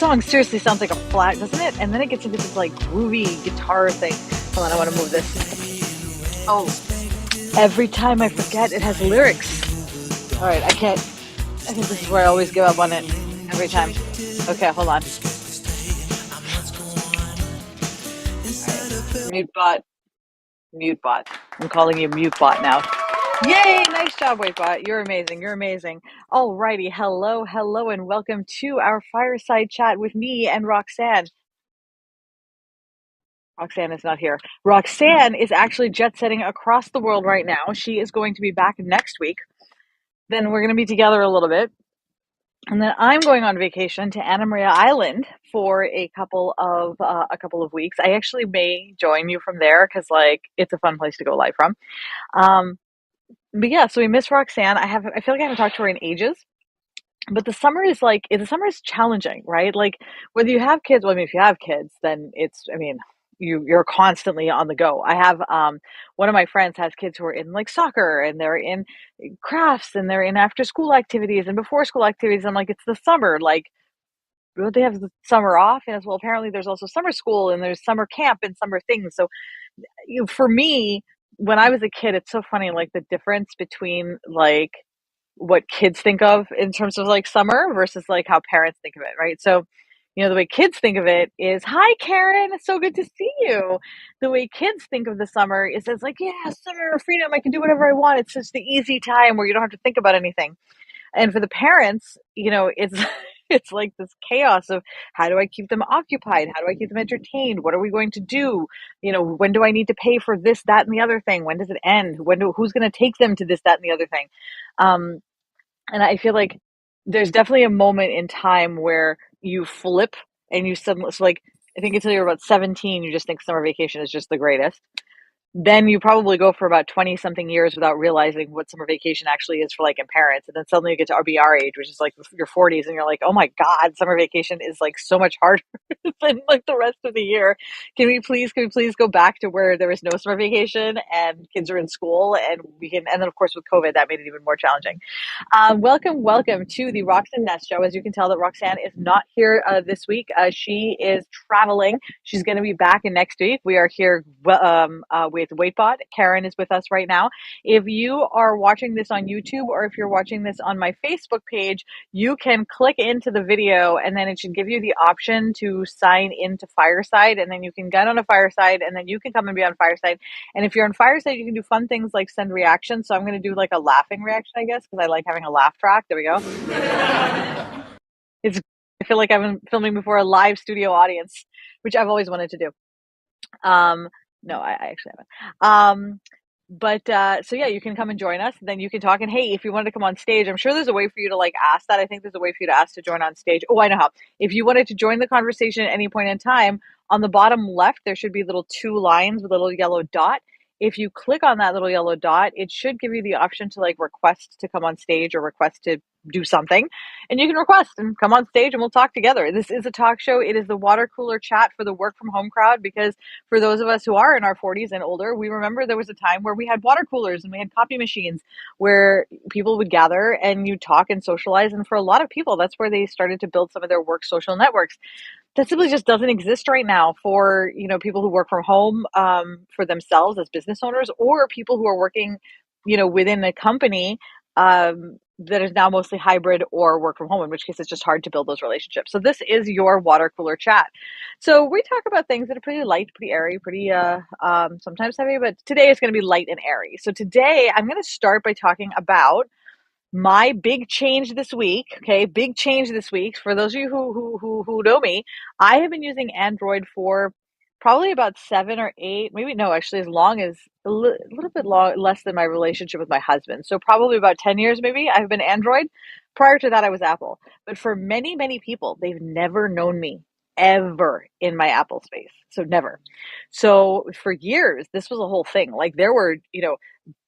song seriously sounds like a flat, doesn't it? And then it gets into this like groovy guitar thing. Hold on, I want to move this. Oh, every time I forget it has lyrics. All right, I can't. I think this is where I always give up on it every time. Okay, hold on. All right, mute bot, mute bot. I'm calling you mute bot now. Yay! Nice job, Waitbot. You're amazing. You're amazing. Alrighty. Hello, hello, and welcome to our fireside chat with me and Roxanne. Roxanne is not here. Roxanne is actually jet setting across the world right now. She is going to be back next week. Then we're going to be together a little bit. And then I'm going on vacation to Anna Maria Island for a couple of weeks. I actually may join you from there because like it's a fun place to go live from. Um, but yeah, so we miss Roxanne. I feel like I haven't talked to her in ages. But the summer is challenging, right? Like whether you have kids, well, I mean, if you have kids, then I mean, you're constantly on the go. I have one of my friends has kids who are in like soccer and they're in crafts and they're in after school activities and before school activities. I'm like, it's the summer, like don't they have the summer off? And as well, apparently there's also summer school and there's summer camp and summer things. So for me, when I was a kid, it's so funny, like the difference between like what kids think of in terms of like summer versus like how parents think of it, right? So, the way kids think of it is, "Hi, Karen, it's so good to see you." The way kids think of the summer is it's like, "Yeah, summer freedom, I can do whatever I want. It's just the easy time where you don't have to think about anything." And for the parents, it's it's like this chaos of how do I keep them occupied? How do I keep them entertained? What are we going to do? When do I need to pay for this, that, and the other thing? When does it end? Who's going to take them to this, that, and the other thing? Um, and I feel like there's definitely a moment in time where you flip and you suddenly, so like, I think until you're about 17, you just think summer vacation is just the greatest. Then you probably go for about 20 something years without realizing what summer vacation actually is for like in parents. And then suddenly you get to RBR age, which is like your 40s, and you're like, oh my God, summer vacation is like so much harder than like the rest of the year. Can we please go back to where there is no summer vacation and kids are in school and and then of course with COVID, that made it even more challenging. Welcome to the Rox and Ness Show. As you can tell that Roxanne is not here this week. She is traveling. She's going to be back in next week. We are here with Waitbot. Karen is with us right now. If you are watching this on YouTube or if you're watching this on my Facebook page, you can click into the video and then it should give you the option to sign into Fireside, and then you can get on a Fireside and then you can come and be on Fireside. And if you're on Fireside, you can do fun things like send reactions. So I'm going to do like a laughing reaction, I guess, because I like having a laugh track. There we go. It's I feel like I'm filming before a live studio audience, which I've always wanted to do. No, I actually haven't. So yeah, you can come and join us. Then you can talk. And hey, if you wanted to come on stage, I'm sure there's a way for you to like ask that. I think there's a way for you to ask to join on stage. Oh, I know how. If you wanted to join the conversation at any point in time, on the bottom left, there should be little two lines with a little yellow dot. If you click on that little yellow dot, it should give you the option to like request to come on stage or request to do something, and you can request and come on stage and we'll talk together. This is a talk show. It is the water cooler chat for the work from home crowd, because for those of us who are in our 40s and older, we remember there was a time where we had water coolers and we had copy machines where people would gather and you talk and socialize. And for a lot of people, that's where they started to build some of their work social networks. That simply just doesn't exist right now for people who work from home, for themselves as business owners, or people who are working within a company that is now mostly hybrid or work from home, in which case it's just hard to build those relationships. So this is your water cooler chat. So we talk about things that are pretty light, pretty airy, pretty sometimes heavy, but today is going to be light and airy. So today I'm going to start by talking about my big change this week. Okay, big change this week. For those of you who know me, I have been using Android for probably about 7 or 8, maybe no, actually as long as little bit less than my relationship with my husband. So probably about 10 years maybe I've been Android. Prior to that I was Apple. But for many, many people, they've never known me ever in my Apple space. So never. So for years, this was a whole thing. Like there were,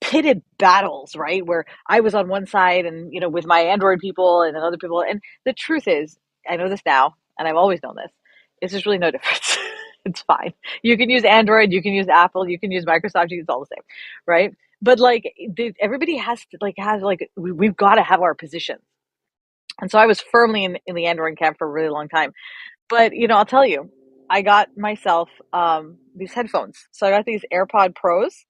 pitted battles, right? Where I was on one side and, with my Android people and then other people. And the truth is, I know this now, and I've always known this, it's just really no difference. It's fine. You can use Android, you can use Apple, you can use Microsoft, it's all the same, right? But like everybody has to we've got to have our positions. And so I was firmly in the Android camp for a really long time. But, I'll tell you, I got myself these headphones. So I got these AirPod Pros,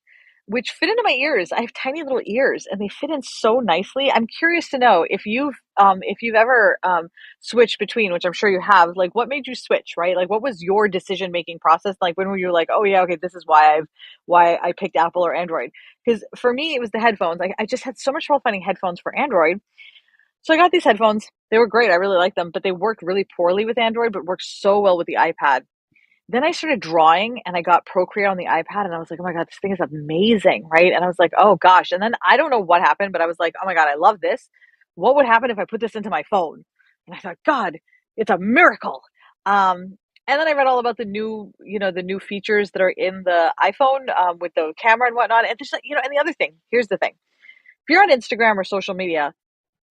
which fit into my ears. I have tiny little ears, and they fit in so nicely. I'm curious to know if you've ever switched between, which I'm sure you have. Like, what made you switch, right? Like, what was your decision making process? Like, when were you like, oh yeah, okay, this is why I picked Apple or Android? Because for me, it was the headphones. Like, I just had so much trouble finding headphones for Android. So I got these headphones. They were great. I really liked them, but they worked really poorly with Android, but worked so well with the iPad. Then I started drawing and I got Procreate on the iPad and I was like, oh my God, this thing is amazing, right? And I was like, oh gosh. And then I don't know what happened, but I was like, oh my God, I love this. What would happen if I put this into my phone? And I thought, God, it's a miracle. And then I read all about the new features that are in the iPhone with the camera and whatnot. And just and the other thing, here's the thing. If you're on Instagram or social media,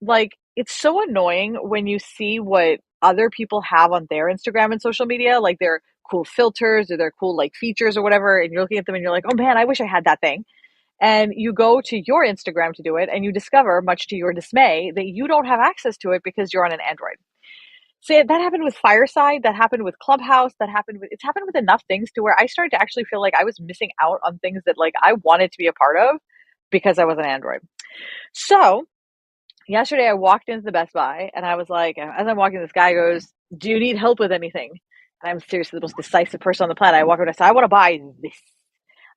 like, it's so annoying when you see what other people have on their Instagram and social media, like their cool filters or their cool like features or whatever, and you're looking at them and you're like, "Oh man, I wish I had that thing." And you go to your Instagram to do it and you discover, much to your dismay, that you don't have access to it because you're on an Android. So that happened with Fireside, that happened with Clubhouse, it's happened with enough things to where I started to actually feel like I was missing out on things that like I wanted to be a part of because I was an Android. So, yesterday I walked into the Best Buy and I was like, as I'm walking, this guy goes, "Do you need help with anything?" And I'm seriously the most decisive person on the planet. I walk over and I say, "I want to buy this."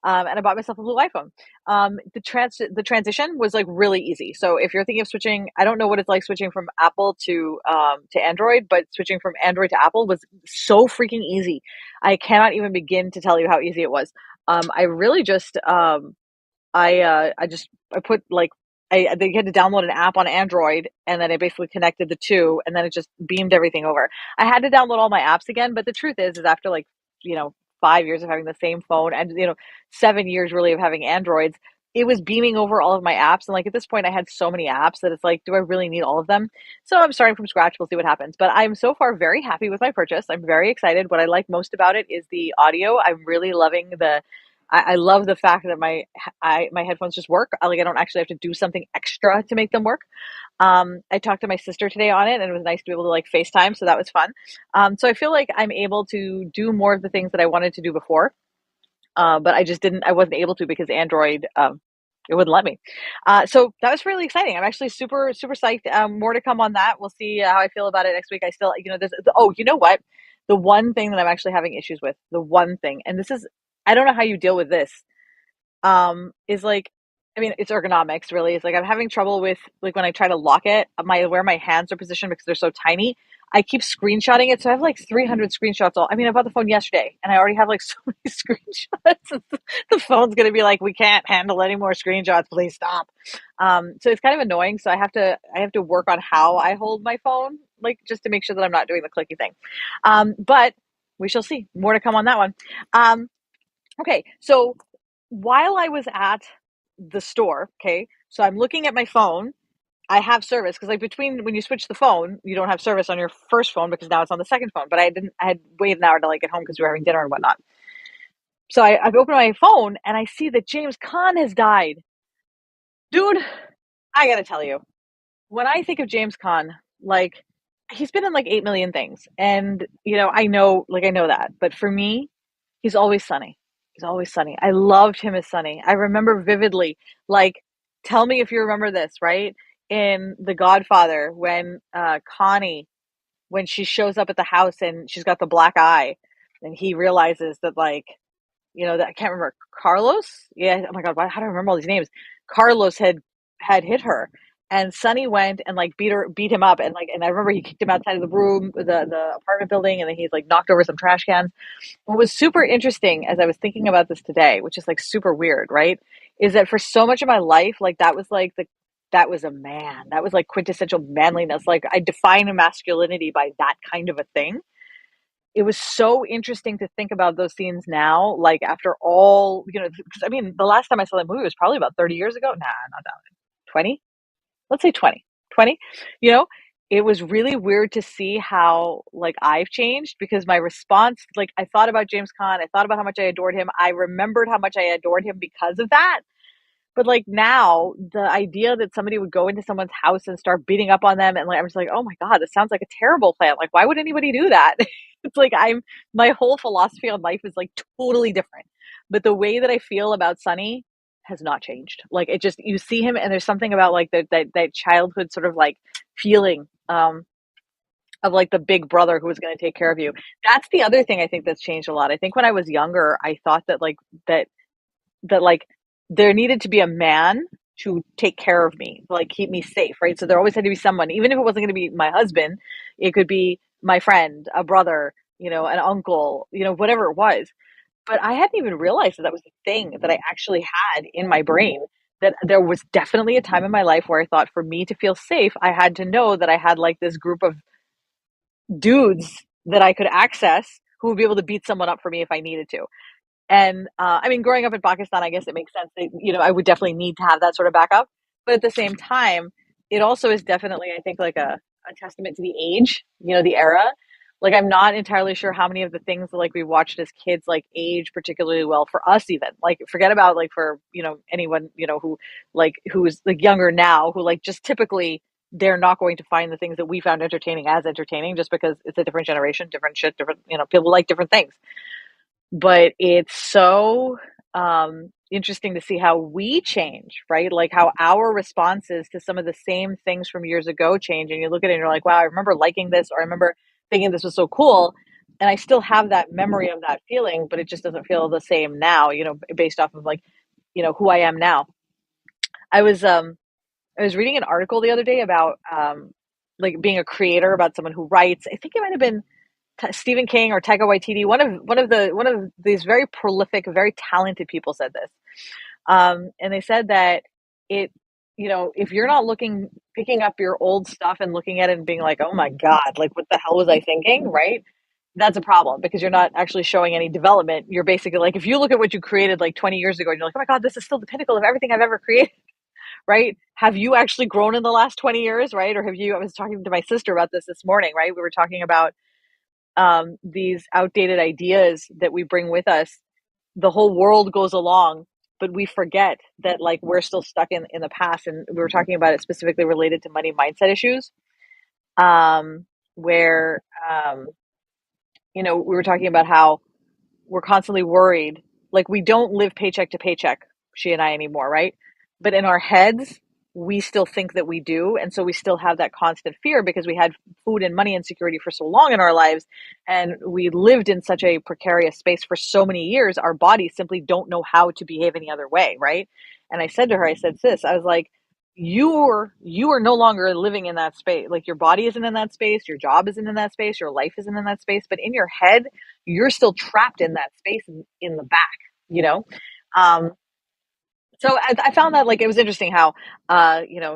And I bought myself a blue iPhone. The transition was like really easy. So if you're thinking of switching, I don't know what it's like switching from Apple to Android, but switching from Android to Apple was so freaking easy. I cannot even begin to tell you how easy it was. I really just I put like they had to download an app on Android and then I basically connected the two and then it just beamed everything over. I had to download all my apps again, but the truth is after like, you know, 5 years of having the same phone and 7 years really of having Androids, it was beaming over all of my apps. And like at this point I had so many apps that it's like, do I really need all of them? So I'm starting from scratch. We'll see what happens. But I'm so far very happy with my purchase. I'm very excited. What I like most about it is the audio. I'm really loving I love the fact that my headphones just work. Like I don't actually have to do something extra to make them work. I talked to my sister today on it, and it was nice to be able to like FaceTime, so that was fun. So I feel like I'm able to do more of the things that I wanted to do before, but I just didn't. I wasn't able to because Android. It wouldn't let me. So that was really exciting. I'm actually super, super psyched. More to come on that. We'll see how I feel about it next week. I still, this. Oh, you know what? The one thing that I'm actually having issues with, the one thing, and this is, I don't know how you deal with this is like, I mean, it's ergonomics really. It's like I'm having trouble with like when I try to lock it, where my hands are positioned because they're so tiny. I keep screenshotting it, so I have like 300 screenshots. I mean, I bought the phone yesterday, and I already have like so many screenshots. The phone's gonna be like, we can't handle any more screenshots. Please stop. So it's kind of annoying. So I have to work on how I hold my phone, like just to make sure that I'm not doing the clicky thing. But we shall see. More to come on that one. Okay, so while I was at the store, okay, so I'm looking at my phone. I have service because like between when you switch the phone, you don't have service on your first phone because now it's on the second phone. But I didn't. I had waited an hour to like get home because we were having dinner and whatnot. So I've opened my phone and I see that James Caan has died, dude. I gotta tell you, when I think of James Caan, like he's been in like 8 million things, and I know that, but for me, he's always Sunny. He's always Sunny. I loved him as Sunny. I remember vividly, like, tell me if you remember this, right? In The Godfather, when Connie, when she shows up at the house and she's got the black eye, and he realizes that, like, that I can't remember Carlos. Yeah. Oh my God. How do I remember all these names? Carlos had hit her, and Sonny went and like beat him up, and I remember he kicked him outside of the room, the apartment building, and then he's like knocked over some trash cans. What was super interesting as I was thinking about this today, which is like super weird, right? Is that for so much of my life, like that was like that was a man. That was like quintessential manliness. Like I define masculinity by that kind of a thing. It was so interesting to think about those scenes now, like after all, because I mean, the last time I saw that movie was probably about 30 years ago. Nah, not that. 20? Let's say 20. 20? You know, it was really weird to see how like I've changed because my response, like I thought about James Caan, I thought about how much I adored him. I remembered how much I adored him because of that. But like now, the idea that somebody would go into someone's house and start beating up on them, and like I'm just like, oh my God, this sounds like a terrible plan. Like, why would anybody do that? It's like my whole philosophy on life is like totally different. But the way that I feel about Sonny has not changed. Like it just you see him and there's something about like that childhood sort of like feeling of like the big brother who was going to take care of you. That's the other thing I think that's changed a lot. I think when I was younger, I thought that that like there needed to be a man to take care of me, like keep me safe, right? So there always had to be someone, even if it wasn't going to be my husband, it could be my friend, a brother, an uncle, whatever it was. But I hadn't even realized that that was a thing that I actually had in my brain. That there was definitely a time in my life where I thought for me to feel safe, I had to know that I had like this group of dudes that I could access who would be able to beat someone up for me if I needed to. And I mean, growing up in Pakistan, I guess it makes sense that, I would definitely need to have that sort of backup. But at the same time, it also is definitely, I think, like a testament to the age, the era. Like, I'm not entirely sure how many of the things that, like, we watched as kids, like, age particularly well for us, even. Like, forget about, like, for, anyone, who's, like, younger now, who, like, just typically they're not going to find the things that we found entertaining as entertaining just because it's a different generation, different shit, different, people like different things. But it's so interesting to see how we change, right? Like how our responses to some of the same things from years ago change. And you look at it and you're like, wow, I remember liking this, or I remember thinking this was so cool. And I still have that memory of that feeling, but it just doesn't feel the same now, based off of like, who I am now. I was I was reading an article the other day about like being a creator, about someone who writes. I think it might have been Stephen King or Taika Waititi. One of these very prolific, very talented people said this, and they said that it, if you're not picking up your old stuff and looking at it and being like, oh my God, like what the hell was I thinking, right? That's a problem because you're not actually showing any development. You're basically like, if you look at what you created like 20 years ago and you're like, oh my God, this is still the pinnacle of everything I've ever created, right? Have you actually grown in the last 20 years, right? Or have you, I was talking to my sister about this morning, right? We were talking about these outdated ideas that we bring with us. The whole world goes along, but we forget that like we're still stuck in the past. And we were talking about it specifically related to money mindset issues, where we were talking about how we're constantly worried. Like we don't live paycheck to paycheck, she and I anymore, right? But in our heads, we still think that we do. And so we still have that constant fear because we had food and money insecurity for so long in our lives. And we lived in such a precarious space for so many years. Our bodies simply don't know how to behave any other way, right? And I said to her, I said, sis, I was like, you are no longer living in that space. Like your body isn't in that space, your job isn't in that space, your life isn't in that space, but in your head, you're still trapped in that space in the back, you know? Um, so I found that like it was interesting how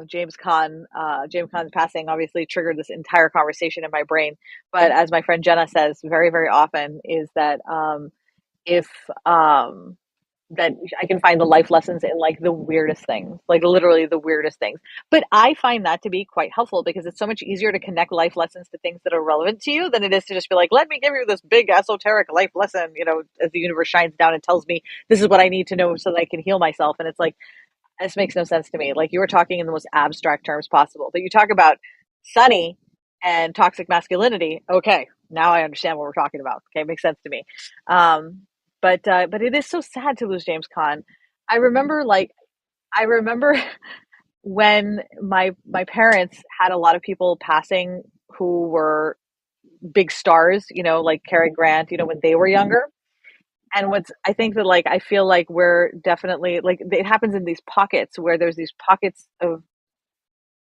James Caan's passing obviously triggered this entire conversation in my brain. But as my friend Jenna says very, very often, is that if that I can find the life lessons in like the weirdest things, like literally the weirdest things. But I find that to be quite helpful because it's so much easier to connect life lessons to things that are relevant to you than it is to just be like, let me give you this big esoteric life lesson, as the universe shines down and tells me this is what I need to know so that I can heal myself. And it's like, this makes no sense to me. Like you were talking in the most abstract terms possible, but you talk about Sunny and toxic masculinity. Okay, now I understand what we're talking about. Okay, makes sense to me. Um, but it is so sad to lose James Caan. I remember when my parents had a lot of people passing who were big stars, like Cary Grant, when they were younger. And what's I think that like I feel like we're definitely like it happens in these pockets where there's these pockets of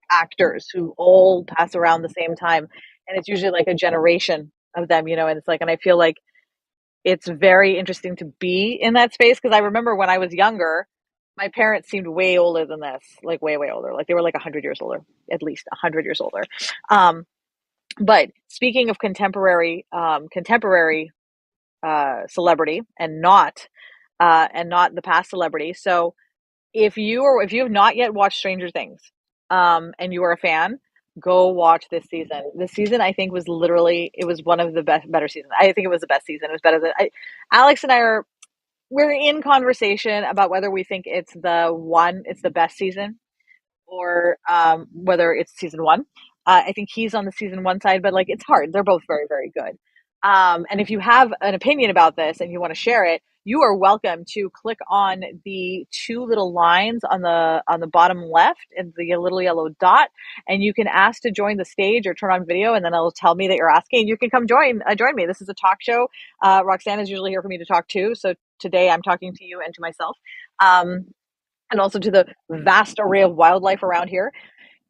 actors who all pass around the same time, and it's usually like a generation of them, and it's like, and I feel like it's very interesting to be in that space because I remember when I was younger, my parents seemed way older than this, like way, way older. Like they were like 100 years older, at least 100 years older. Um, but speaking of contemporary celebrity and not the past celebrity. So if you have not yet watched Stranger Things, and you are a fan, go watch this season. This season, I think, was literally it was one of the better seasons. I think it was the best season. It was better than Alex and I are. we're in conversation about whether we think it's the best season, or whether it's season one. I think he's on the season one side, but like it's hard. They're both very, very good. And if you have an opinion about this and you want to share it, you are welcome to click on the two little lines on the bottom left and the little yellow dot, and you can ask to join the stage or turn on video, and then it'll tell me that you're asking. You can come join me. This is a talk show. Roxanne is usually here for me to talk to, so today I'm talking to you and to myself. And also to the vast array of wildlife around here.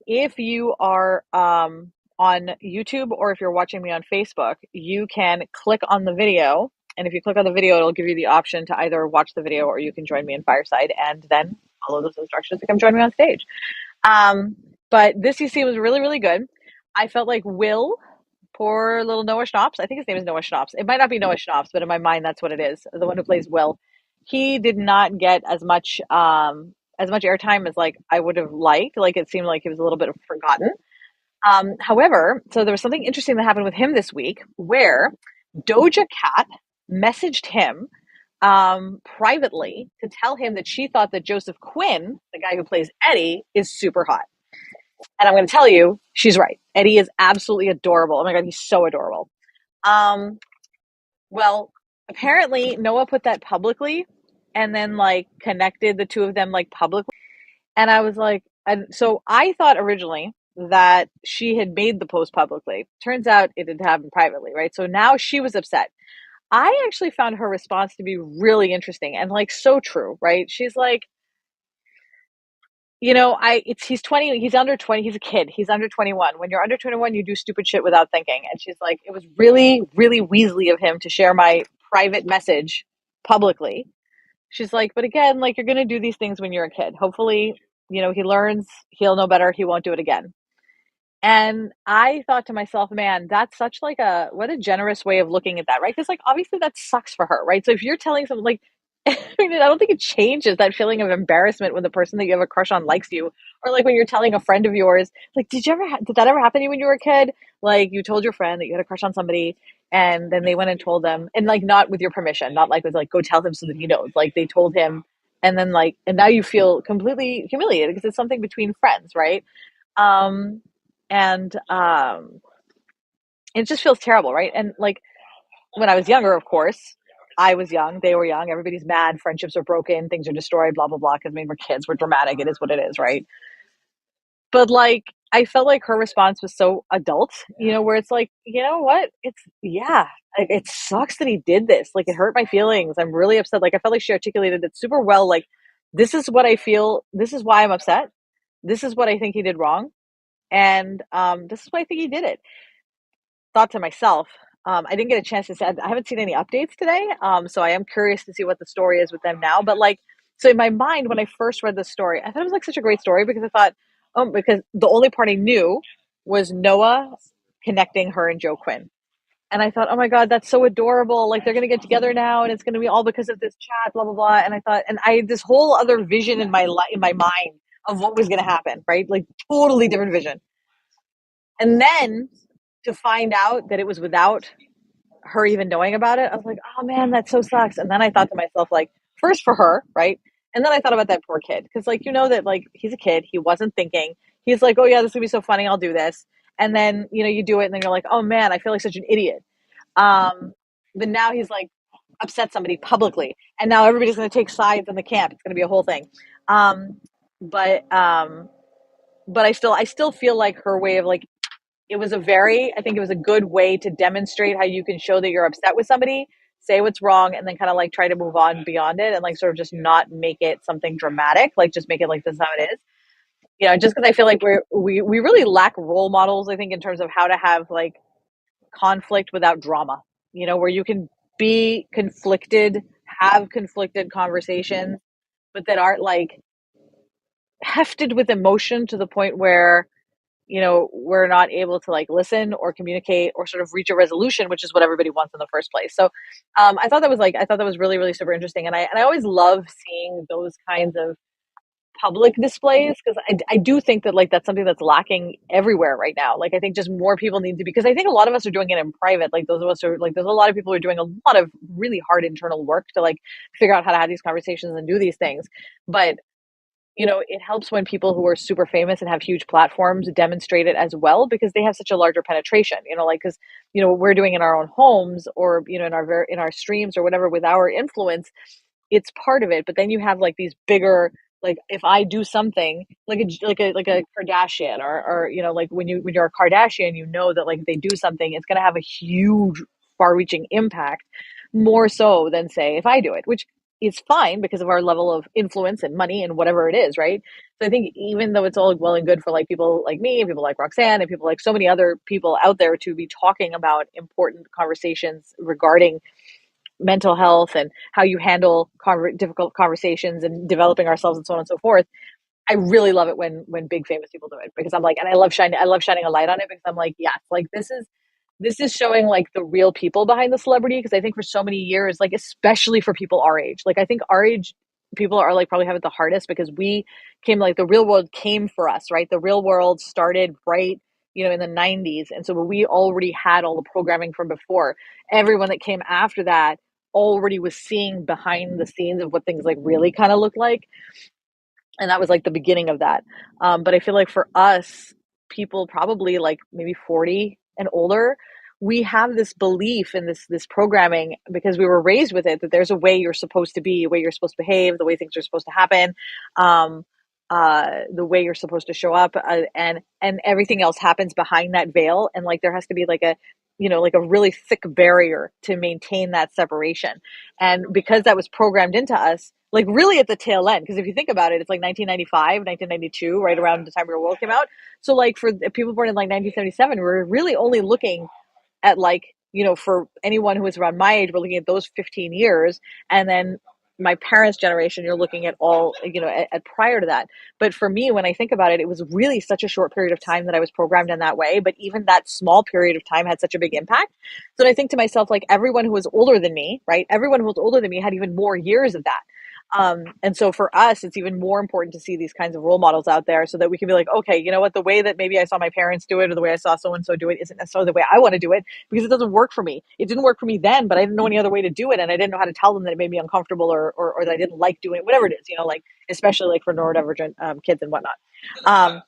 If you are on YouTube, or if you're watching me on Facebook, you can click on the video. And if you click on the video, it'll give you the option to either watch the video or you can join me in Fireside and then follow those instructions to come join me on stage. Um, but this UC was really, really good. I felt like Will, poor little Noah Schnapps. I think his name is Noah Schnapps. It might not be Noah Schnapps, but in my mind, that's what it is. The one who plays Will. He did not get as much airtime as like I would have liked. Like it seemed like he was a little bit forgotten. However, so there was something interesting that happened with him this week where Doja Cat messaged him privately to tell him that she thought that Joseph Quinn, the guy who plays Eddie, is super hot. And I'm going to tell you, she's right. Eddie is absolutely adorable. Oh my God, he's so adorable. Um, well, apparently Noah put that publicly and then like connected the two of them like publicly. And I was like, and so I thought originally that she had made the post publicly. Turns out it had happened privately, right? So now she was upset. I actually found her response to be really interesting and like so true, right? She's like, he's 20, he's under 20, he's a kid, he's under 21. When you're under 21, you do stupid shit without thinking. And she's like, it was really, really Weasley of him to share my private message publicly. She's like, but again, like you're going to do these things when you're a kid. Hopefully, he learns, he'll know better, he won't do it again. And I thought to myself, man, that's such like what a generous way of looking at that, right? Because like obviously that sucks for her, right? So if you're telling someone like, I mean, I don't think it changes that feeling of embarrassment when the person that you have a crush on likes you, or like when you're telling a friend of yours, like, did that ever happen to you when you were a kid? Like you told your friend that you had a crush on somebody, and then they went and told them, and like not with your permission, not like with like go tell him so that he knows. Like they told him, and then like, and now you feel completely humiliated because it's something between friends, right? Um, and it just feels terrible, right? And like when I was younger, of course, I was young, they were young, everybody's mad, friendships are broken, things are destroyed, blah blah blah. Because I mean, we're kids, we're dramatic, it is what it is, right? But like, I felt like her response was so adult, where it's like, you know what? It's yeah, it sucks that he did this. Like, it hurt my feelings. I'm really upset. Like, I felt like she articulated it super well. Like, this is what I feel. This is why I'm upset. This is what I think he did wrong, and this is why I think he did it. Thought to myself, I didn't get a chance to say, I haven't seen any updates today. So I am curious to see what the story is with them now. But like, so in my mind, when I first read this story, I thought it was like such a great story because I thought, oh, because the only part I knew was Noah connecting her and Joe Quinn. And I thought, oh my God, that's so adorable. Like they're going to get together now and it's going to be all because of this chat, blah, blah, blah. And I thought, and I had this whole other vision in my mind of what was going to happen, right? Like totally different vision. And then to find out that it was without her even knowing about it, I was like, oh man, that so sucks. And then I thought to myself, like, first for her, right? And then I thought about that poor kid. Because, like, that, like, he's a kid. He wasn't thinking. He's like, oh, yeah, this is going to be so funny. I'll do this. And then, you do it. And then you're like, oh, man, I feel like such an idiot. But now he's, like, upset somebody publicly. And now everybody's going to take sides in the camp. It's going to be a whole thing. But I still feel like her way of, like, I think it was a good way to demonstrate how you can show that you're upset with somebody, say what's wrong, and then kind of like try to move on beyond it and like sort of just not make it something dramatic, like just make it like this is how it is. Just because I feel like we really lack role models, I think, in terms of how to have like conflict without drama, where you can be conflicted, have conflicted conversations, but that aren't like hefted with emotion to the point where we're not able to like listen or communicate or sort of reach a resolution, which is what everybody wants in the first place. So I thought that was really, really super interesting. And I always love seeing those kinds of public displays, because I do think that like that's something that's lacking everywhere right now. Like I think just more people need to be, because I think a lot of us are doing it in private. Like those of us are like, there's a lot of people who are doing a lot of really hard internal work to like figure out how to have these conversations and do these things. But it helps when people who are super famous and have huge platforms demonstrate it as well, because they have such a larger penetration, like, because, what we're doing in our own homes, or, in our streams or whatever with our influence, it's part of it. But then you have like these bigger, like if I do something like a Kardashian, or like when you're a Kardashian, that like if they do something, it's going to have a huge far reaching impact, more so than say if I do it, which is fine because of our level of influence and money and whatever it is, right? So I think even though it's all well and good for like people like me and people like Roxanne and people like so many other people out there to be talking about important conversations regarding mental health and how you handle difficult conversations and developing ourselves and so on and so forth, I really love it when big famous people do it, because I'm like, and I love shining a light on it, because I'm like, yes, like this is showing like the real people behind the celebrity. Because I think for so many years, like especially for people our age, like I think our age people are like probably have it the hardest, because we came, like the real world came for us, right? The real world started right, in the 90s. And so we already had all the programming from before. Everyone that came after that already was seeing behind the scenes of what things like really kind of look like. And that was like the beginning of that. But I feel like for us, people probably like maybe 40 and older, we have this belief in this programming, because we were raised with it, that there's a way you're supposed to be, a way you're supposed to behave, the way things are supposed to happen, the way you're supposed to show up, and everything else happens behind that veil. And like there has to be like a really thick barrier to maintain that separation. And because that was programmed into us, like really at the tail end, because if you think about it, it's like 1995, 1992, right around the time Real World came out. So like for people born in like 1977, we're really only looking at like, for anyone who was around my age, we're looking at those 15 years. And then my parents' generation, you're looking at all, at prior to that. But for me, when I think about it, it was really such a short period of time that I was programmed in that way. But even that small period of time had such a big impact. So I think to myself, like everyone who was older than me, right? Everyone who was older than me had even more years of that. And so for us, it's even more important to see these kinds of role models out there, so that we can be like, okay, you know what, the way that maybe I saw my parents do it, or the way I saw so-and-so do it, isn't necessarily the way I want to do it, because it doesn't work for me. It didn't work for me then, but I didn't know any other way to do it. And I didn't know how to tell them that it made me uncomfortable, or that I didn't like doing it, whatever it is, like, especially like for neurodivergent kids and whatnot.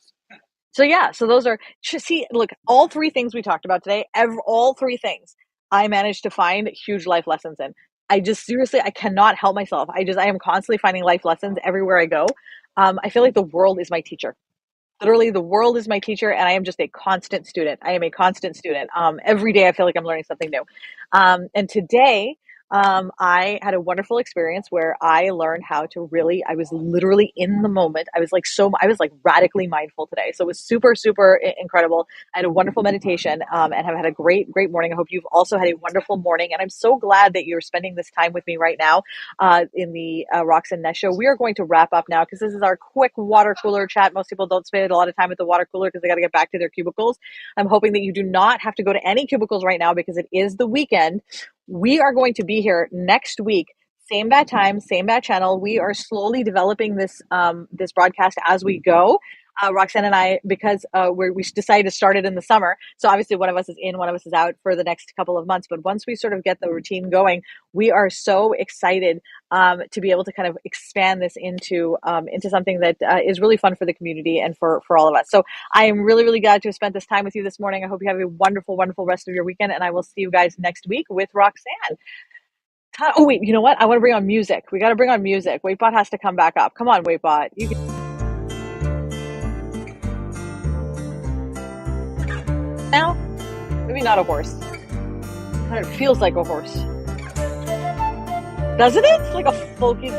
So yeah, so those are, see, look, all three things we talked about today, all three things I managed to find huge life lessons in. I just seriously, I cannot help myself. I am constantly finding life lessons everywhere I go. I feel like the world is my teacher. Literally, the world is my teacher, and I am just a constant student. I am a constant student. Every day I feel like I'm learning something new. And today, I had a wonderful experience where I learned how to really, I was literally in the moment. I was like radically mindful today. So it was super, super incredible. I had a wonderful meditation, and have had a great, great morning. I hope you've also had a wonderful morning. And I'm so glad that you're spending this time with me right now, in the Rox and Ness Show. We are going to wrap up now, because this is our quick water cooler chat. Most people don't spend a lot of time at the water cooler because they got to get back to their cubicles. I'm hoping that you do not have to go to any cubicles right now, because it is the weekend. We are going to be here next week, same bad time, same bad channel. We are slowly developing this broadcast as we go. Roxanne and I, because we decided to start it in the summer. So obviously one of us is in, one of us is out for the next couple of months. But once we sort of get the routine going, we are so excited to be able to kind of expand this into something that is really fun for the community and for all of us. So I am really, really glad to have spent this time with you this morning. I hope you have a wonderful, wonderful rest of your weekend. And I will see you guys next week with Roxanne. Oh, wait, you know what? I want to bring on music. We got to bring on music. Waitbot has to come back up. Come on, Waitbot. You can... Now, maybe not a horse. It feels like a horse. Doesn't it? It's like a folky